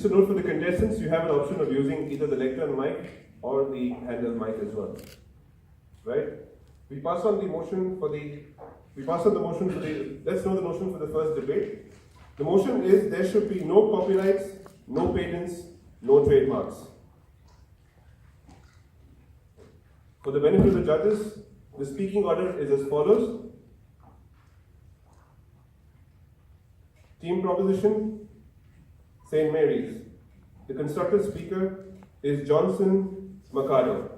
Just a note for the contestants, you have an option of using either the lectern mic or the handheld mic as well. Right? We pass on the motion for the, let's know the motion for the first debate. The motion is there should be no copyrights, no patents, no trademarks. For the benefit of the judges, the speaking order is as follows. Team proposition, St. Mary's. The constructive speaker is Johnson Mercado.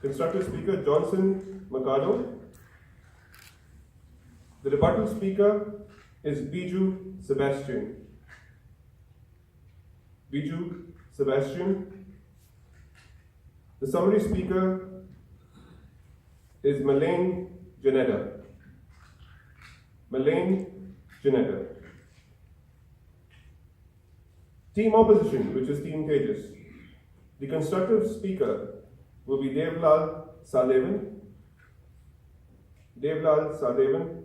Constructive speaker Johnson Mercado. The rebuttal speaker is Biju Sebastian. Biju Sebastian. The summary speaker is Malaine Janetta. Malaine Janetta. Team opposition, which is Team Taegus. The constructive speaker will be Devlal Sadevan. Devlal Sadevan.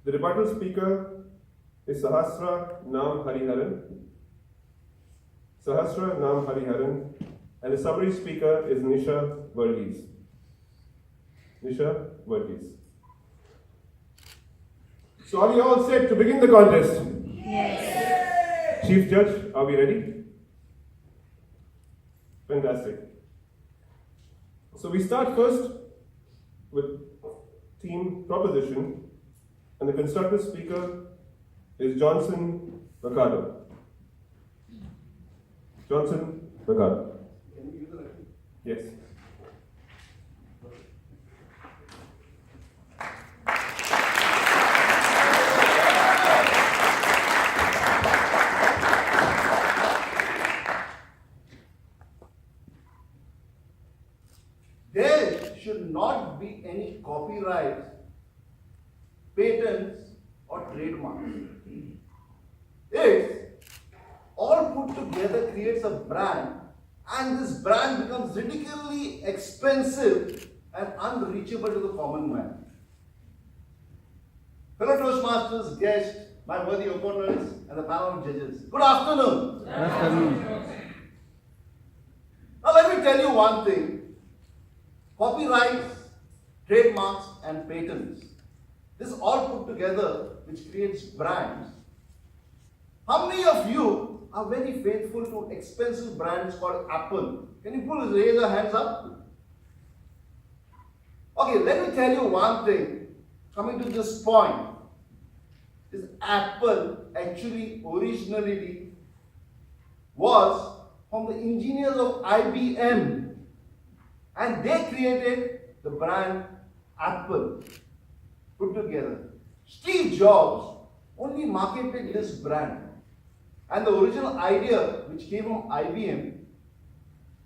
The rebuttal speaker is Sahasra Nam Hariharan. Sahasra Nam Hariharan. And the summary speaker is Nisha Verghese. Nisha Verghese. So are we all set to begin the contest? Yes. Chief Judge, are we ready? Fantastic. So we start first with team proposition, and the constructive speaker is Johnson Mercado. Johnson Mercado. Yes. There should not be any copyrights, patents, or trademarks. It's all put together creates a brand, and this brand becomes ridiculously expensive and unreachable to the common man. Fellow Toastmasters, guests, my worthy opponents, and the panel of judges, good afternoon. Good afternoon. Now let me tell you one thing. Copyrights, trademarks, and patents. This all put together which creates brands. How many of you are very faithful to expensive brands called Apple? Can you raise your hands up? Okay, let me tell you one thing. Coming to this point, this Apple actually originally was from the engineers of IBM. And they created the brand Apple, put together. Steve Jobs only marketed this brand. And the original idea, which came from IBM,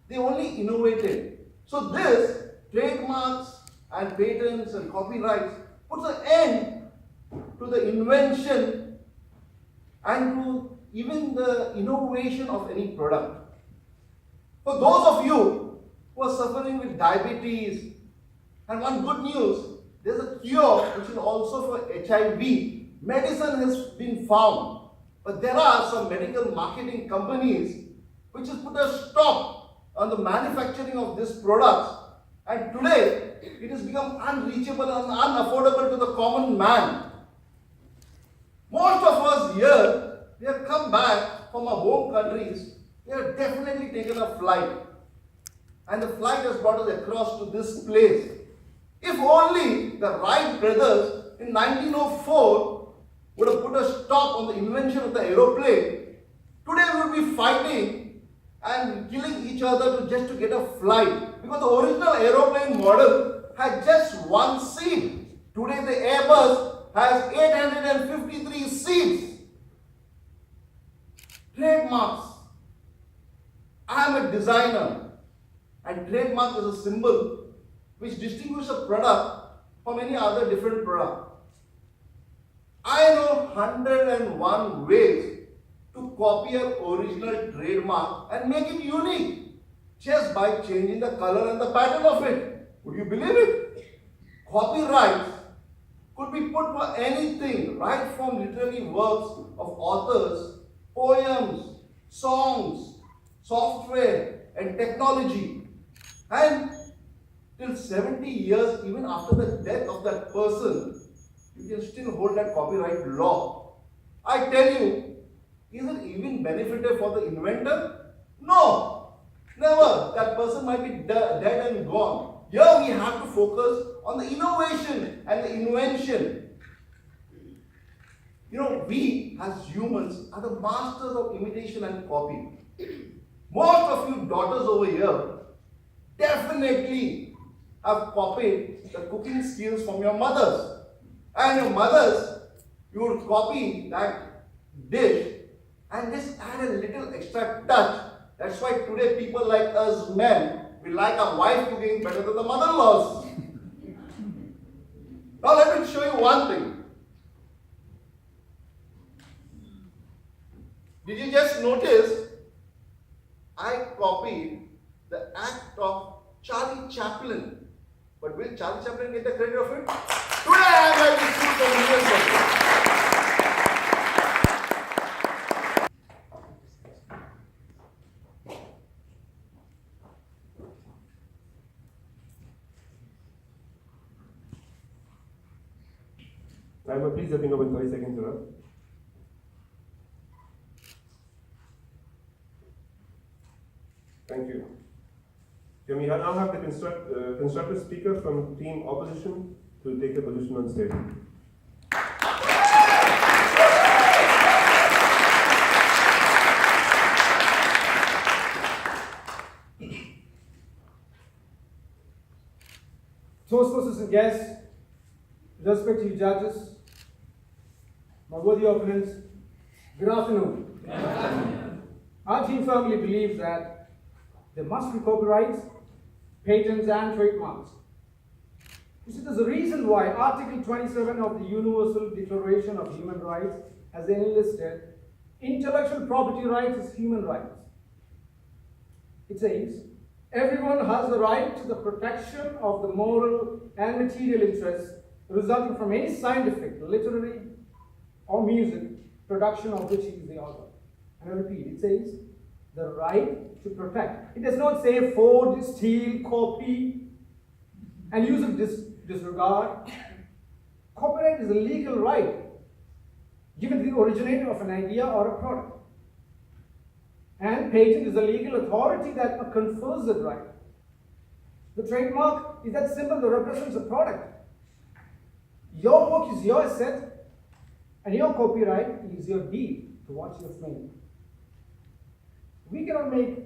they only innovated. So this, trademarks and patents and copyrights, puts an end to the invention and to even the innovation of any product. For those of you who are suffering with diabetes, and one good news, there's a cure which is also for HIV. Medicine has been found, but there are some medical marketing companies which has put a stop on the manufacturing of these products, and today it has become unreachable and unaffordable to the common man. Most of us here, we have come back from our home countries, we have definitely taken a flight. And the flight has brought us across to this place. If only the Wright brothers in 1904 would have put a stop on the invention of the aeroplane, today we would be fighting and killing each other just to get a flight. Because the original aeroplane model had just one seat. Today the Airbus has 853 seats. Trademarks. I am a designer. And trademark is a symbol which distinguishes a product from any other different product. I know 101 ways to copy an original trademark and make it unique just by changing the color and the pattern of it. Would you believe it? Copyrights could be put for anything, right from literary works of authors poems, songs, software, and technology. And till 70 years, even after the death of that person, you can still hold that copyright law. I tell you, is it even benefited for the inventor? No, never. That person might be dead and gone. Here we have to focus on the innovation and the invention. You know, we as humans are the masters of imitation and copy. Most of you daughters over here definitely have copied the cooking skills from your mothers. And your mothers, you would copy that dish and just add a little extra touch. That's why today people like us men, we like our wife cooking better than the mother-in-laws. Now let me show you one thing. Did you just notice I copied the act of Charlie Chaplin? But will Charlie Chaplin get the credit of it? Today I am going to shoot the millions of it. Please let me know when 30 seconds are up. Thank you. Can we now have the constructive speaker from team opposition to take the position on stage? Toastmasters and guests, respected judges, my worthy opponents, good afternoon. Good afternoon. Our team firmly believes that there must be copyrights, patents, and trademarks. You see, there's a reason why Article 27 of the Universal Declaration of Human Rights has enlisted intellectual property rights as human rights. It says, everyone has the right to the protection of the moral and material interests resulting from any scientific, literary, or music production of which he is the author. And I repeat, it says the right to protect. It does not say forge, steal, copy, and use of disregard. Copyright is a legal right given to the originator of an idea or a product. And patent is a legal authority that confers that right. The trademark is that symbol that represents a product. Your work is your asset, and your copyright is your deed to what you have made. We cannot make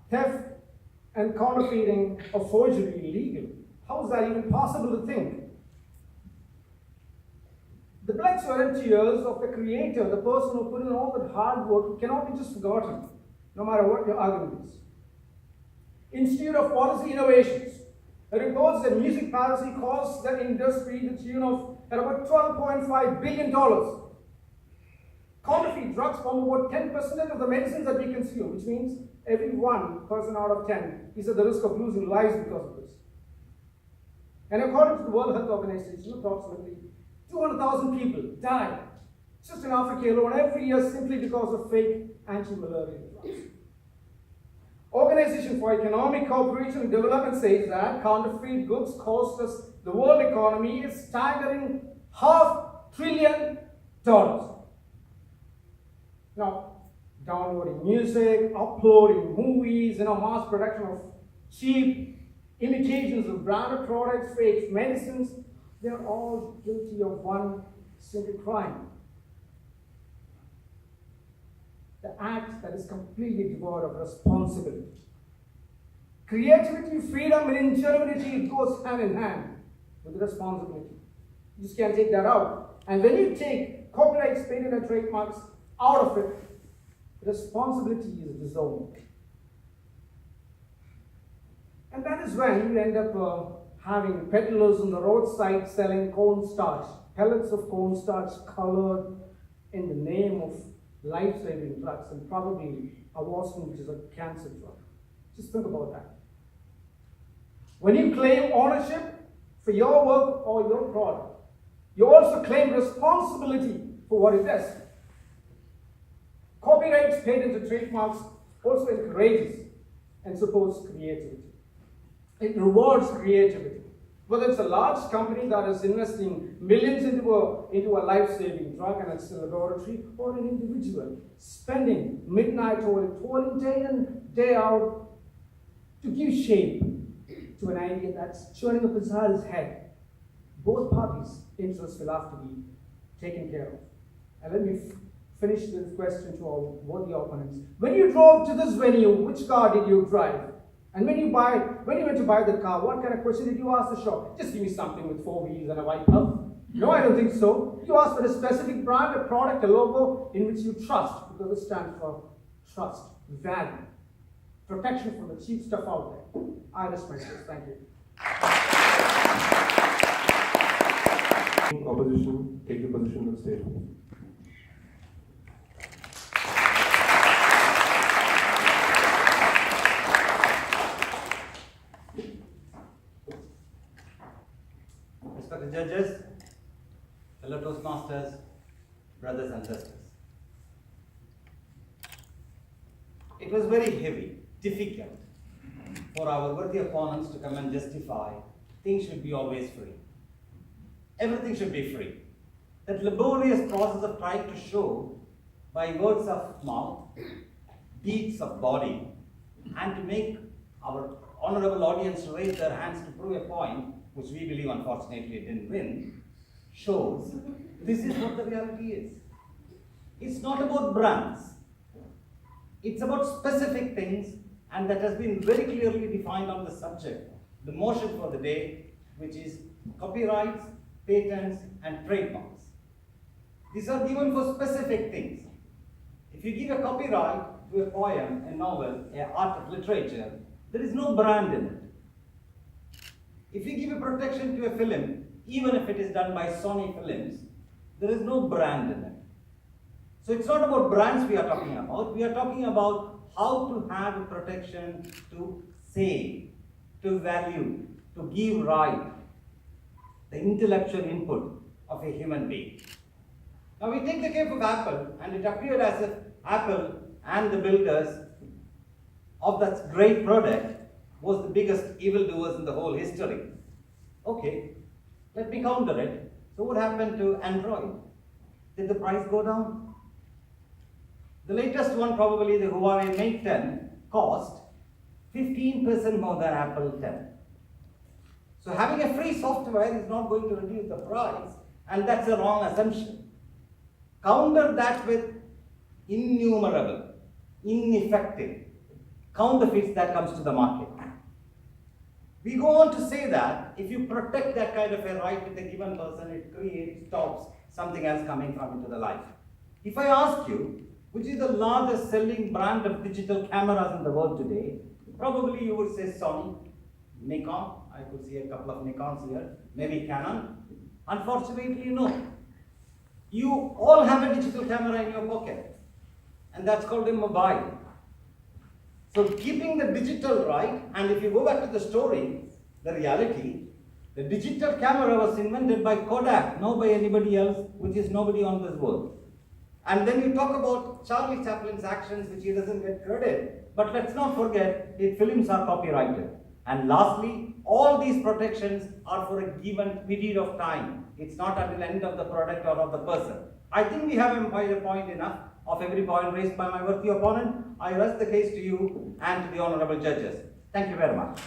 theft and counterfeiting or forgery illegal. How is that even possible to think? The blood, sweat, and tears of the creator, the person who put in all that hard work, cannot be just forgotten, no matter what your argument is. Institute of Policy Innovations reports that music piracy costs the industry the tune of at about $12.5 billion. Counterfeit drugs form about 10% of the medicines that we consume, which means every one person out of 10 is at the risk of losing lives because of this. And according to the World Health Organization, approximately 200,000 people die just in Africa alone every year simply because of fake anti-malaria drugs. Organization for Economic Cooperation and Development says that counterfeit goods cost us the world economy a staggering $500 billion. Now, downloading music, uploading movies, mass production of cheap imitations of branded products, fake medicines, they're all guilty of one single crime. The act that is completely devoid of responsibility. Creativity, freedom, and ingenuity goes hand in hand with responsibility. You just can't take that out. And when you take copyrights, patent, and trademarks out of it, responsibility is disowned. And that is when you end up having peddlers on the roadside selling cornstarch, pellets of cornstarch colored in the name of life-saving drugs, and probably avortion, which is a cancer drug. Just think about that. When you claim ownership for your work or your product, you also claim responsibility for what it does. Copyrights, patents, and trademarks also encourages and supports creativity. It rewards creativity. Whether it's a large company that is investing millions into a life-saving drug and it's a laboratory, or an individual spending midnight toiling day in, day out to give shape to an idea that's churning up inside his head, both parties' interests will have to be taken care of. And let me finish this question to all worthy opponents. When you drove to this venue, which car did you drive? And when you went to buy the car, what kind of question did you ask the shop? Just give me something with 4 wheels and a white hub. No, I don't think so. You asked for a specific brand, a product, a logo in which you trust, because it stands for trust, value, protection from the cheap stuff out there. I rest my case. Thank you. Opposition, take your position on the stage. Respected judges, fellow Toastmasters, brothers and sisters. It was very heavy, difficult for our worthy opponents to come and justify things should be always free. Everything should be free. That laborious process of trying to show by words of mouth, deeds of body, and to make our honorable audience raise their hands to prove a point, which we believe unfortunately didn't win, shows this is what the reality is. It's not about brands. It's about specific things, and that has been very clearly defined on the subject, the motion for the day, which is copyrights, patents, and trademarks. These are given for specific things. If you give a copyright to a poem, a novel, an art of literature, there is no brand in it. If you give a protection to a film, even if it is done by Sony Films, there is no brand in it. So it's not about brands we are talking about. We are talking about how to have a protection to save, to value, to give right, the intellectual input of a human being. Now we take the case of Apple, and it appeared as if Apple and the builders of that great product was the biggest evildoers in the whole history. Okay, let me counter it. So what happened to Android? Did the price go down? The latest one, probably the Huawei Mate 10, cost 15% more than Apple 10. So having a free software is not going to reduce the price, and that's a wrong assumption. Counter that with innumerable, ineffective counterfeits that comes to the market. We go on to say that if you protect that kind of a right with a given person, it stops something else coming from into the life. If I ask you, which is the largest selling brand of digital cameras in the world today, probably you would say Sony, Nikon. I could see a couple of Nikons here, maybe Canon. Unfortunately, no. You all have a digital camera in your pocket, and that's called a mobile. So keeping the digital right, and if you go back to the story, the reality, the digital camera was invented by Kodak, not by anybody else, which is nobody on this world. And then you talk about Charlie Chaplin's actions, which he doesn't get credit, but let's not forget, his films are copyrighted. And lastly, all these protections are for a given period of time. It's not until the end of the product or of the person. I think we have made a point enough of every point raised by my worthy opponent. I rest the case to you and to the honorable judges. Thank you very much.